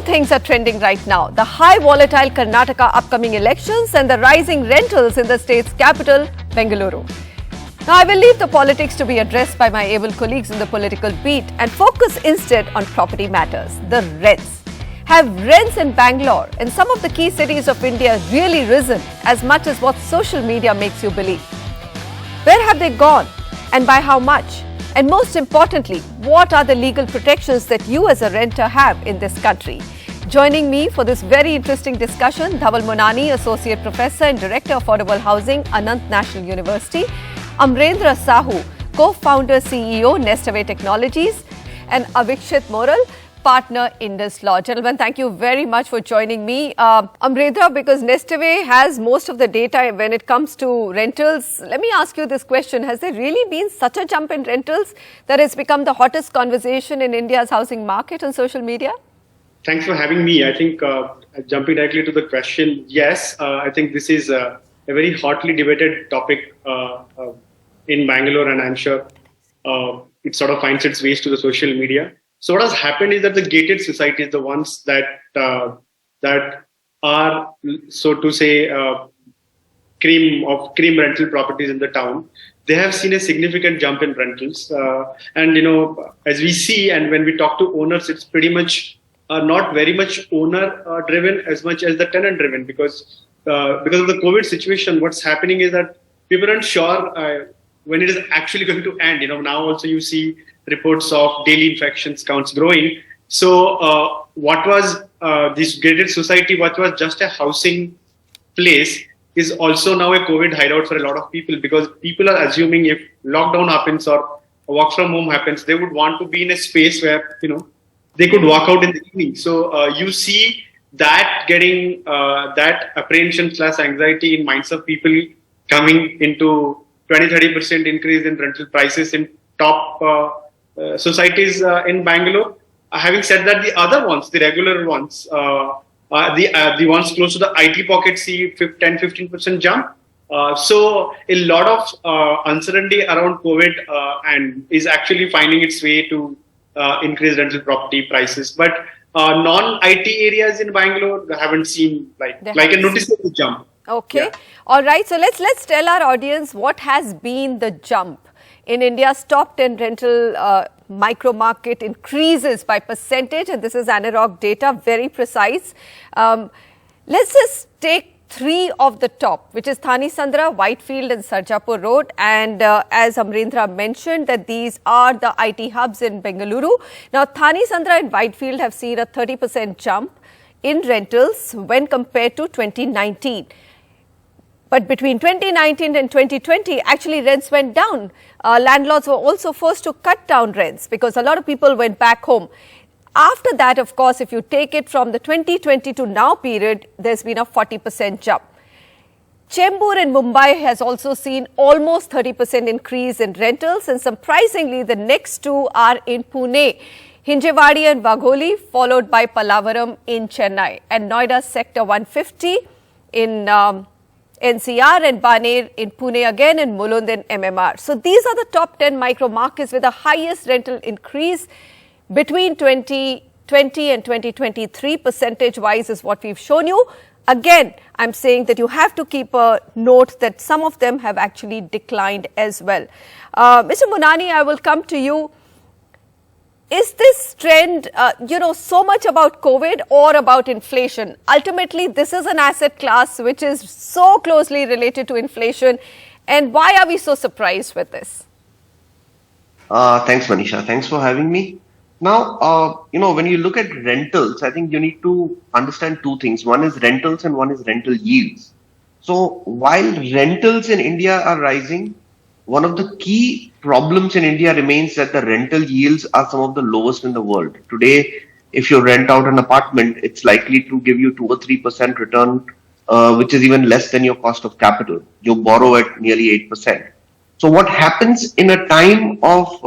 Things are trending right now: the high volatile Karnataka upcoming elections and the rising rentals in the state's capital, Bengaluru. Now, I will leave the politics to be addressed by my able colleagues in the political beat and focus instead on property matters, the rents. Have rents in Bangalore and some of the key cities of India really risen as much as what social media makes you believe? Where have they gone and by how much? And most importantly, what are the legal protections that you as a renter have in this country? Joining me for this very interesting discussion, Dhaval, Monani, Associate Professor and Director of Affordable Housing, Anant National University; Amarendra Sahu, Co-founder CEO, Nestaway Technologies; and Avikshit Moral, Partner, INDUSLAW. Gentlemen, thank you very much for joining me. Amarendra, because Nestaway has most of the data when it comes to rentals, let me ask you this question. Has there really been such a jump in rentals that it's become the hottest conversation in India's housing market on social media? Thanks for having me. I think jumping directly to the question, yes, I think this is a very hotly debated topic in Bangalore, and I'm sure it sort of finds its ways to the social media. So what has happened is that the gated societies, the ones that are, so to say, cream rental properties in the town, they have seen a significant jump in rentals. And, you know, as we see, and when we talk to owners, it's pretty much not very much owner driven as much as the tenant driven, because of the COVID situation. What's happening is that people aren't sure when it is actually going to end. You know, now also you see reports of daily infections counts growing. So what was this gated society, what was just a housing place, is also now a COVID hideout for a lot of people, because people are assuming if lockdown happens or work from home happens, they would want to be in a space where, you know, they could walk out in the evening. So you see that getting that apprehension / anxiety in minds of people coming into 20-30% increase in rental prices in top societies in Bangalore. Having said that, the other ones, the regular ones, the ones close to the IT pocket see 10-15% jump. So a lot of uncertainty around COVID and is actually finding its way to increase rental property prices. But non-IT areas in Bangalore haven't seen like a noticeable jump. Okay. Yeah. All right. So let's tell our audience what has been the jump in India's top 10 rental micro market increases by percentage, and this is ANAROG data, very precise. Let's just take three of the top, which is Thani Sandra, Whitefield and Sarjapur Road. And as Amarendra mentioned, that these are the IT hubs in Bengaluru. Now, Thani Sandra and Whitefield have seen a 30% jump in rentals when compared to 2019. But between 2019 and 2020, actually rents went down. Landlords were also forced to cut down rents because a lot of people went back home. After that, of course, if you take it from the 2020 to now period, there's been a 40% jump. Chembur in Mumbai has also seen almost 30% increase in rentals, and surprisingly, the next two are in Pune, Hinjewadi and Wagholi, followed by Pallavaram in Chennai, and Noida Sector 150 in NCR, and Baner in Pune again, and Mulund in MMR. So these are the top 10 micro markets with the highest rental increase between 2020 and 2023 percentage-wise is what we've shown you. Again, I'm saying that you have to keep a note that some of them have actually declined as well. Mr. Monani, I will come to you. Is this trend, so much about COVID or about inflation? Ultimately, this is an asset class which is so closely related to inflation. And why are we so surprised with this? Thanks, Manisha. Thanks for having me. Now, when you look at rentals, I think you need to understand two things. One is rentals and one is rental yields. So while rentals in India are rising, one of the key problems in India remains that the rental yields are some of the lowest in the world. Today, if you rent out an apartment, it's likely to give you 2 or 3% return, which is even less than your cost of capital. You borrow at nearly 8%. So what happens in a time of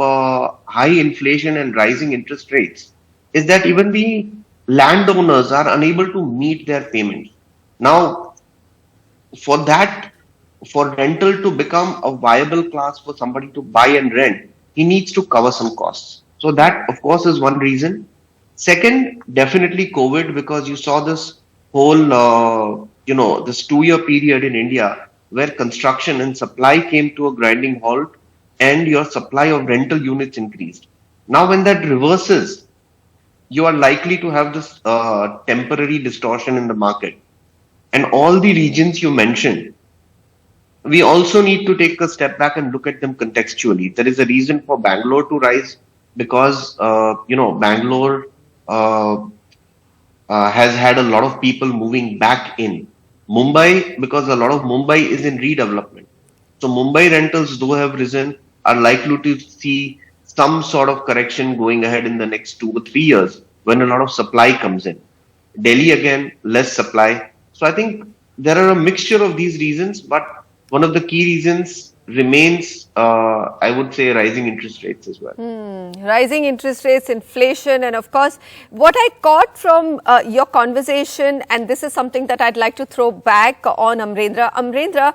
high inflation and rising interest rates is that even the landowners are unable to meet their payments. Now, for that, for rental to become a viable class for somebody to buy and rent, he needs to cover some costs. So that, of course, is one reason. Second, definitely COVID, because you saw this whole, this 2-year period in India where construction and supply came to a grinding halt and your supply of rental units increased. Now, when that reverses, you are likely to have this temporary distortion in the market. And all the regions you mentioned, we also need to take a step back and look at them contextually. There is a reason for Bangalore to rise because, Bangalore has had a lot of people moving back in. Mumbai, because a lot of Mumbai is in redevelopment. So Mumbai rentals, though have risen, are likely to see some sort of correction going ahead in the next 2 or 3 years when a lot of supply comes in. Delhi, again, less supply. So I think there are a mixture of these reasons, but one of the key reasons remains, I would say, rising interest rates as well. Rising interest rates, inflation, and of course, what I caught from your conversation, and this is something that I'd like to throw back on Amarendra. Amarendra,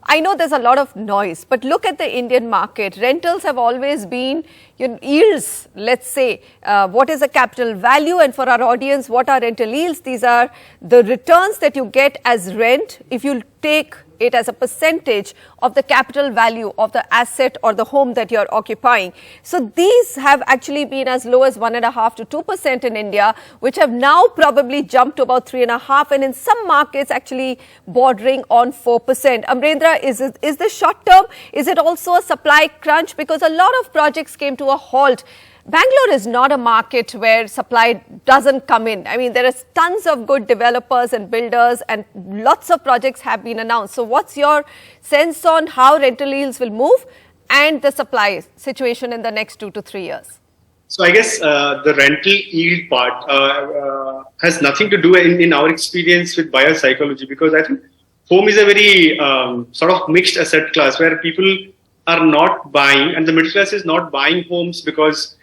I know there's a lot of noise, but look at the Indian market. Rentals have always been yields, let's say. What is a capital value? And for our audience, what are rental yields? These are the returns that you get as rent if you take it as a percentage of the capital value of the asset or the home that you're occupying. So these have actually been as low as 1.5% to 2% in India, which have now probably jumped to about 3.5%, and in some markets actually bordering on 4%. Amarendra, is this short term? Is it also a supply crunch? Because a lot of projects came to a halt. Bangalore is not a market where supply doesn't come in. I mean, there are tons of good developers and builders and lots of projects have been announced. So what's your sense on how rental yields will move and the supply situation in the next 2 to 3 years? So I guess the rental yield part has nothing to do in our experience with buyer psychology, because I think home is a very sort of mixed asset class where people are not buying, and the middle class is not buying homes because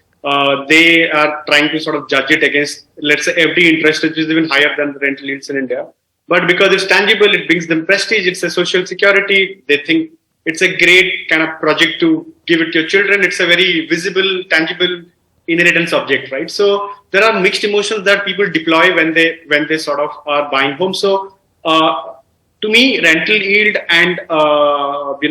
they are trying to sort of judge it against, let's say, every interest, which is even higher than the rental yields in India. But because it's tangible, it brings them prestige, it's a social security. They think it's a great kind of project to give it to your children. It's a very visible, tangible inheritance object, right? So there are mixed emotions that people deploy when they sort of are buying homes. So to me, rental yield and the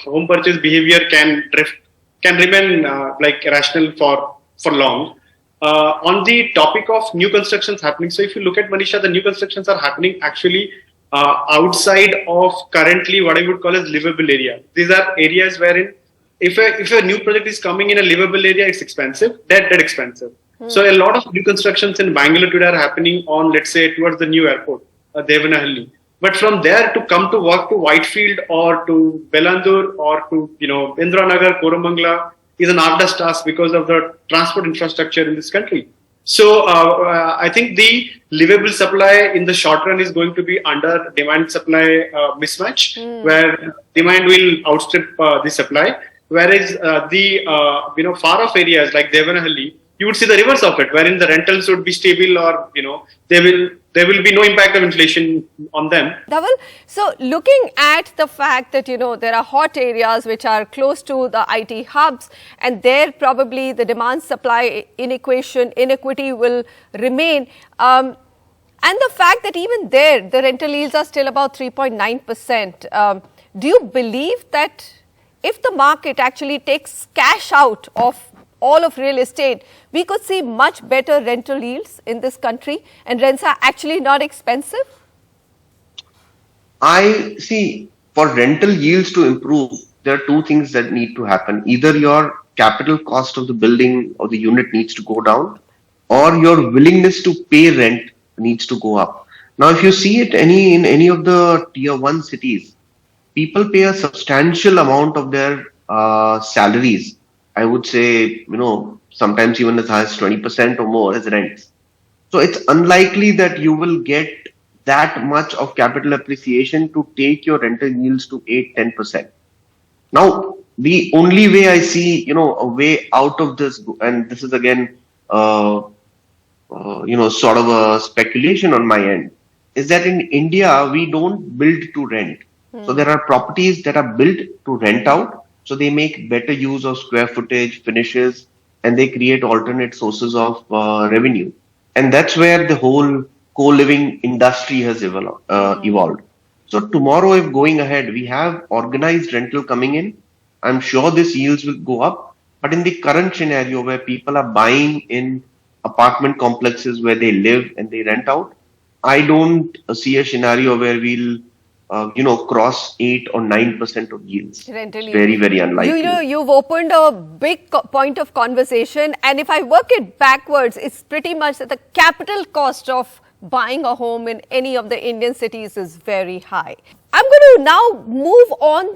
home purchase behavior can remain like rational for long. On the topic of new constructions happening, so if you look at Manisha, the new constructions are happening actually outside of currently what I would call as livable area. These are areas wherein if a new project is coming in a livable area, it's expensive, dead expensive. So a lot of new constructions in Bangalore today are happening on, let's say, towards the new airport, Devanahalli. But from there to come to work to Whitefield or to Bellandur or to, Indranagar, Koramangala is an arduous task because of the transport infrastructure in this country. So I think the livable supply in the short run is going to be under demand supply mismatch, where demand will outstrip the supply. Whereas the far off areas like Devanahalli, you would see the reverse of it, wherein the rentals would be stable, or there will be no impact of inflation on them. Dhaval, so looking at the fact that there are hot areas which are close to the IT hubs, and there probably the demand supply inequity will remain, and the fact that even there the rental yields are still about 3.9%. Do you believe that if the market actually takes cash out of all of real estate, we could see much better rental yields in this country and rents are actually not expensive? I see, for rental yields to improve, there are two things that need to happen. Either your capital cost of the building or the unit needs to go down, or your willingness to pay rent needs to go up. Now, if you see it in any of the tier 1 cities, people pay a substantial amount of their salaries. I would say, sometimes even as high as 20% or more as rents. So it's unlikely that you will get that much of capital appreciation to take your rental yields to 8-10%. Now, the only way I see, a way out of this, and this is again, sort of a speculation on my end, is that in India, we don't build to rent. So there are properties that are built to rent out. So they make better use of square footage, finishes, and they create alternate sources of revenue. And that's where the whole co-living industry has evolved. So tomorrow, if going ahead, we have organized rental coming in, I'm sure these yields will go up. But in the current scenario where people are buying in apartment complexes where they live and they rent out, I don't see a scenario where we'll cross 8 or 9% of yields. Very, very unlikely. You've opened a big point of conversation, and if I work it backwards, it's pretty much that the capital cost of buying a home in any of the Indian cities is very high. I'm going to now move on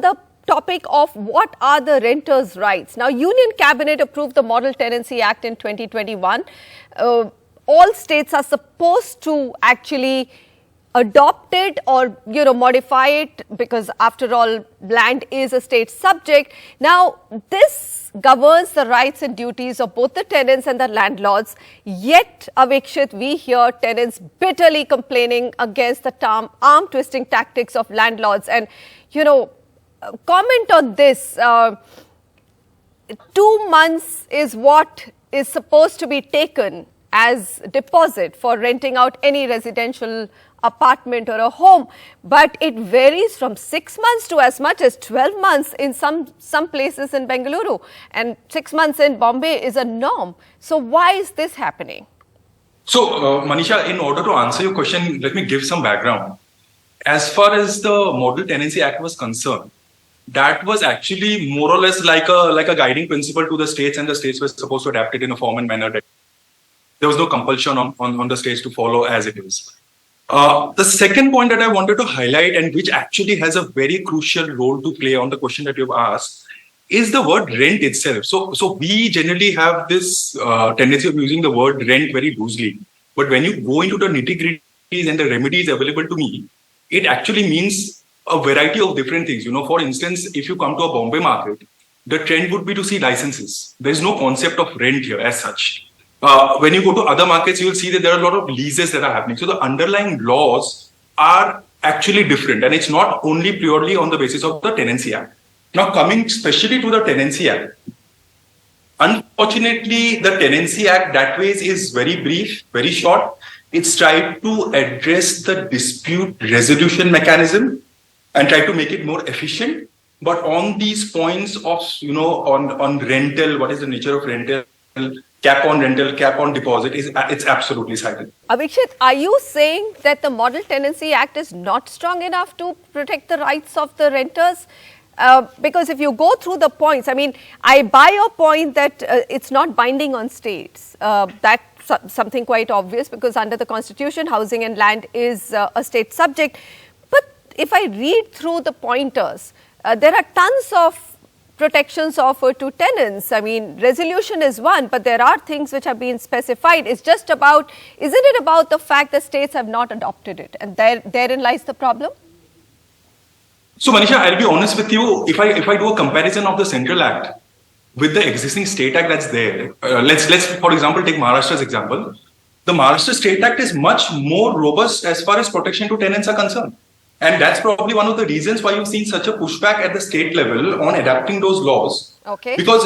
the topic of what are the renters' rights. Now, Union Cabinet approved the Model Tenancy Act in 2021. All states are supposed to actually adopt it or modify it, because after all, land is a state subject. Now, this governs the rights and duties of both the tenants and the landlords. Yet, Avikshit, we hear tenants bitterly complaining against the arm twisting tactics of landlords. And comment on this. 2 months is what is supposed to be taken as deposit for renting out any residential apartment or a home, but it varies from 6 months to as much as 12 months in some places in Bengaluru, and 6 months in Bombay is a norm. So why is this happening? So Manisha, in order to answer your question, let me give some background. As far as the Model Tenancy Act was concerned, that was actually more or less like a guiding principle to the states, and the states were supposed to adapt it in a form and manner that there was no compulsion on the states to follow as it is. The second point that I wanted to highlight, and which actually has a very crucial role to play on the question that you've asked, is the word rent itself. So we generally have this tendency of using the word rent very loosely. But when you go into the nitty-gritties and the remedies available to me, it actually means a variety of different things. For instance, if you come to a Bombay market, the trend would be to see licenses. There is no concept of rent here as such. When you go to other markets, you will see that there are a lot of leases that are happening. So the underlying laws are actually different, and it's not only purely on the basis of the Tenancy Act. Now, coming especially to the Tenancy Act, unfortunately, the Tenancy Act that way is very brief, very short. It's tried to address the dispute resolution mechanism and try to make it more efficient. But on these points of, on rental, what is the nature of rental, cap on rental, cap on deposit, it's absolutely silent. Avikshit, are you saying that the Model Tenancy Act is not strong enough to protect the rights of the renters? Because if you go through the points, I buy your point that it's not binding on states. That's something quite obvious, because under the Constitution, housing and land is a state subject. But if I read through the pointers, there are tons of protections offered to tenants. Resolution is one, but there are things which have been specified. It's just about, isn't it about the fact that states have not adopted it? And therein lies the problem? So Manisha, I'll be honest with you. If I do a comparison of the Central Act with the existing State Act that's there, let's for example take Maharashtra's example. The Maharashtra State Act is much more robust as far as protection to tenants are concerned. And that's probably one of the reasons why you've seen such a pushback at the state level on adapting those laws. Okay. Because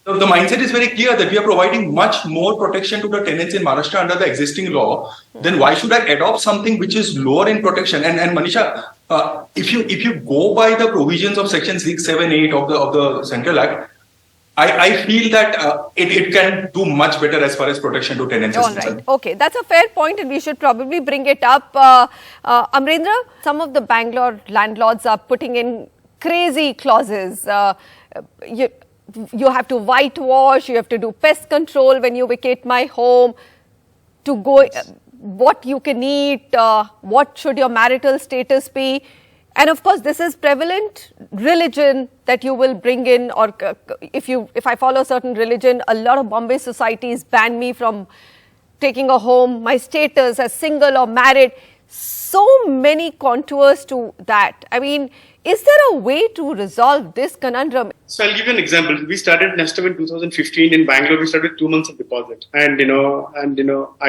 the mindset is very clear that we are providing much more protection to the tenants in Maharashtra under the existing law. Then why should I adopt something which is lower in protection? And Manisha, if you go by the provisions of Section 6, 7, 8 of the Central Act, I feel that it can do much better as far as protection to tenants is concerned. Right. Okay, that's a fair point, and we should probably bring it up. Amarendra, some of the Bangalore landlords are putting in crazy clauses. You have to whitewash, you have to do pest control when you vacate my home, to go, what you can eat, what should your marital status be. And of course, this is prevalent. Religion that you will bring in, or if I follow a certain religion, a lot of Bombay societies ban me from taking a home, my status as single or married. So many contours to that. I mean, is there a way to resolve this conundrum? So I'll give you an example. We started Nestaway in 2015 in Bangalore. We started with 2 months of deposit, and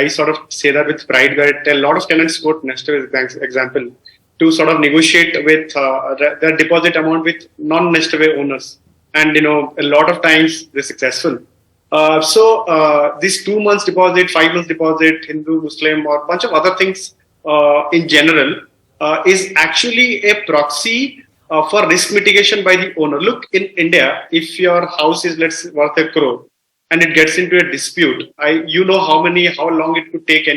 I sort of say that with pride. Where a lot of tenants quote Nestaway as example to sort of negotiate with their deposit amount with non-Nestaway owners, and a lot of times they're successful. So this 2 months deposit, 5 months deposit, Hindu, Muslim, or a bunch of other things in general is actually a proxy for risk mitigation by the owner. Look, in India, if your house is worth 1 crore and it gets into a dispute, how long it could take,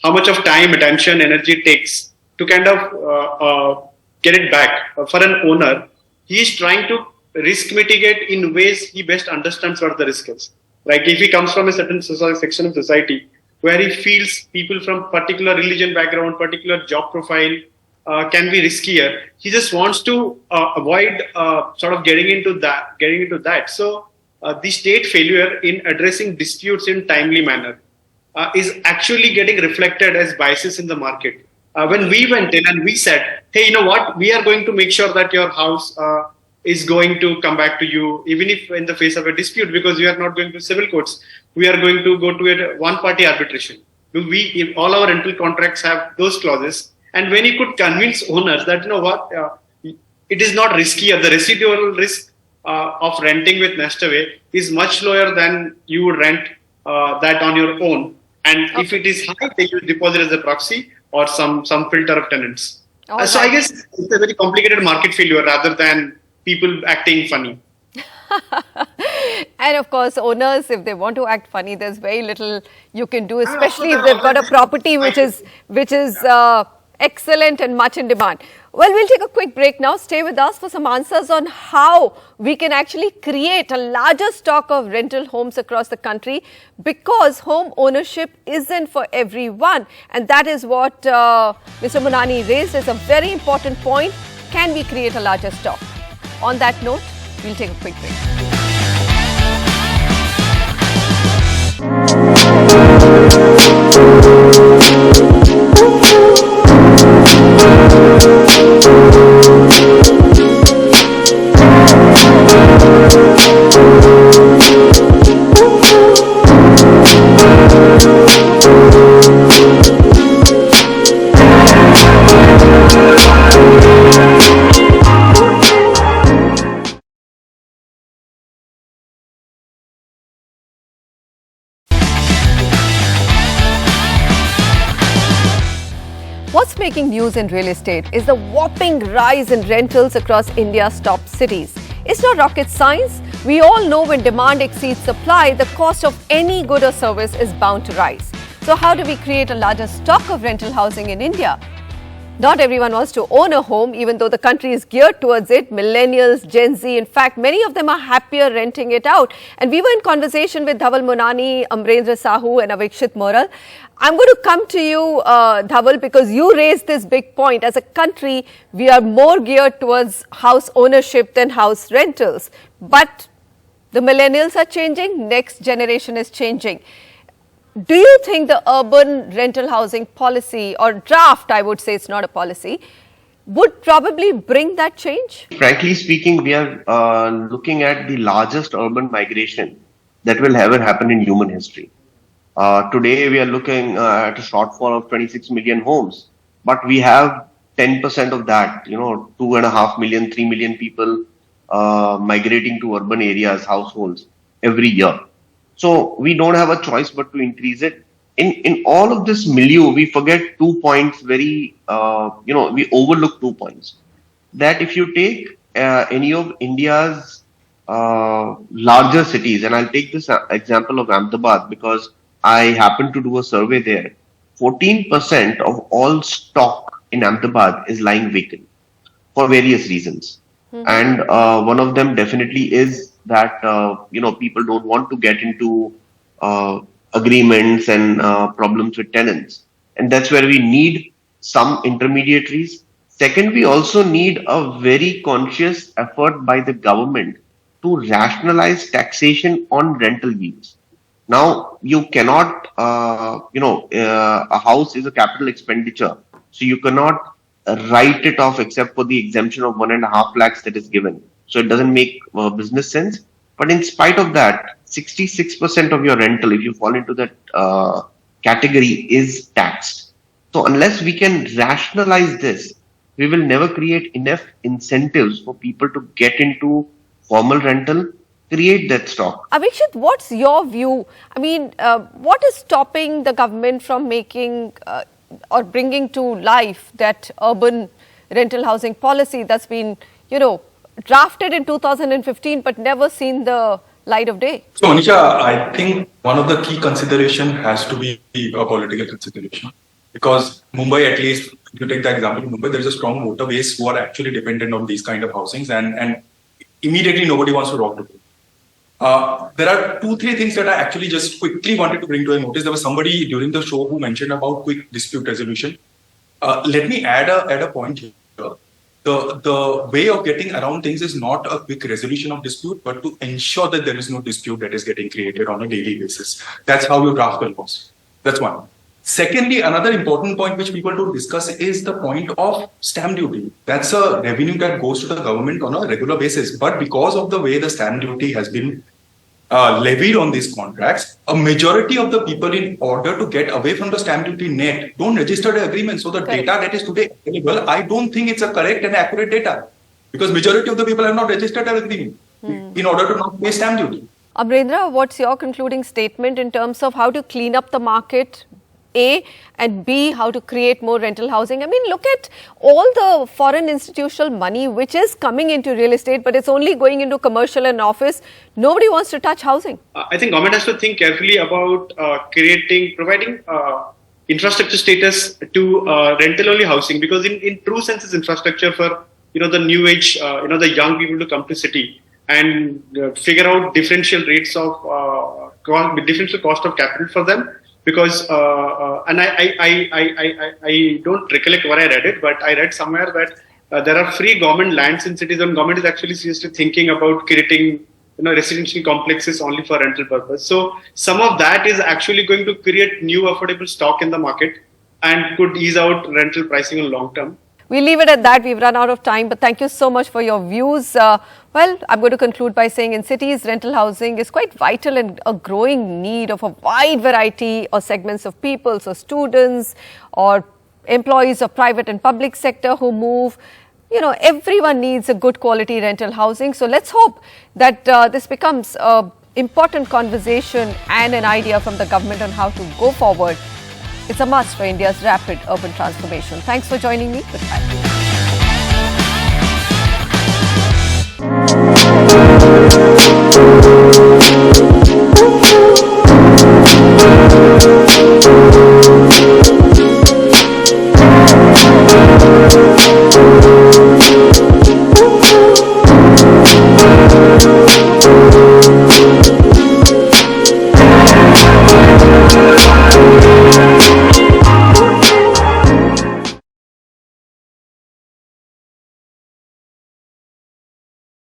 how much of time, attention, energy it takes to kind of get it back. For an owner, he is trying to risk mitigate in ways he best understands what the risk is. Like if he comes from a certain section of society where he feels people from particular religion background, particular job profile can be riskier, he just wants to avoid sort of getting into that. So the state failure in addressing disputes in timely manner is actually getting reflected as biases in the market. When we went in and we said, hey, you know what, we are going to make sure that your house is going to come back to you, even if in the face of a dispute, because we are not going to civil courts. We are going to go to a one-party arbitration. All our rental contracts have those clauses. And when you could convince owners that, it is not riskier, the residual risk of renting with Nestaway is much lower than you would rent that on your own. And if it is high, they will deposit as a proxy or some filter of tenants. So I guess it's a very complicated market failure rather than people acting funny. And of course, owners, if they want to act funny, there's very little you can do, especially if they've got a property which is excellent and much in demand. Well, we'll take a quick break now. Stay with us for some answers on how we can actually create a larger stock of rental homes across the country, because home ownership isn't for everyone. And that is what Mr. Monani raised as a very important point. Can we create a larger stock? On that note, we'll take a quick break. What's making news in real estate is the whopping rise in rentals across India's top cities. It's not rocket science. We all know when demand exceeds supply, the cost of any good or service is bound to rise. So how do we create a larger stock of rental housing in India? Not everyone wants to own a home, even though the country is geared towards it. Millennials, Gen Z, in fact, many of them are happier renting it out. And we were in conversation with Dhaval, Monani, Amarendra Sahu and Avikshit Moral. I'm going to come to you, Dhaval, because you raised this big point. As a country, we are more geared towards house ownership than house rentals. But the millennials are changing, next generation is changing. Do you think the urban rental housing policy or draft, I would say it's not a policy, would probably bring that change? Frankly speaking, we are looking at the largest urban migration that will ever happen in human history. Today, we are looking at a shortfall of 26 million homes, but we have 10% of that, 2.5 million, 3 million people migrating to urban areas, households every year. So we don't have a choice but to increase it. In all of this milieu, we forget 2 points we overlook 2 points. That if you take any of India's larger cities, and I'll take this example of Ahmedabad because I happened to do a survey there. 14% of all stock in Ahmedabad is lying vacant for various reasons. And one of them definitely is that, people don't want to get into agreements and problems with tenants. And that's where we need some intermediaries. Second, we also need a very conscious effort by the government to rationalize taxation on rental yields. Now, you cannot, a house is a capital expenditure. So you cannot write it off except for the exemption of 1.5 lakhs that is given. So it doesn't make business sense. But in spite of that, 66% of your rental, if you fall into that category, is taxed. So unless we can rationalize this, we will never create enough incentives for people to get into formal rental, create that stock. Avikshit, what's your view? I mean, what is stopping the government from making or bringing to life that urban rental housing policy that's been, drafted in 2015 but never seen the light of day? So, Manisha, I think one of the key consideration has to be a political consideration. Because Mumbai, at least, if you take the example of Mumbai, there is a strong voter base who are actually dependent on these kind of housings, and immediately nobody wants to rock the boat. There are 2-3 things that I actually just quickly wanted to bring to your notice. There was somebody during the show who mentioned about quick dispute resolution. Let me add a point here. The way of getting around things is not a quick resolution of dispute, but to ensure that there is no dispute that is getting created on a daily basis. That's how you draft the laws. That's one. Secondly, another important point which people don't discuss is the point of stamp duty. That's a revenue that goes to the government on a regular basis. But because of the way the stamp duty has been levied on these contracts, a majority of the people, in order to get away from the stamp duty net, don't register the agreement. So the data that is today available, I don't think it's a correct and accurate data, because majority of the people have not registered their agreement in order to not pay stamp duty. Amarendra, what's your concluding statement in terms of how to clean up the market, A, and B, how to create more rental housing? I mean, look at all the foreign institutional money which is coming into real estate, but it's only going into commercial and office. Nobody wants to touch housing. I think government has to think carefully about providing infrastructure status to rental-only housing, because in true sense, it's infrastructure for the new age, the young people to come to city and figure out differential rates of differential cost of capital for them. Because and I don't recollect where I read it, but I read somewhere that there are free government lands in cities, and government is actually seriously thinking about creating residential complexes only for rental purpose. So some of that is actually going to create new affordable stock in the market and could ease out rental pricing in long term. We'll leave it at that. We've run out of time, but thank you so much for your views. Well, I'm going to conclude by saying in cities, rental housing is quite vital and a growing need of a wide variety of segments of people, so students or employees of private and public sector who move. Everyone needs a good quality rental housing. So let's hope that this becomes an important conversation and an idea from the government on how to go forward. It's a must for India's rapid urban transformation. Thanks for joining me. Goodbye.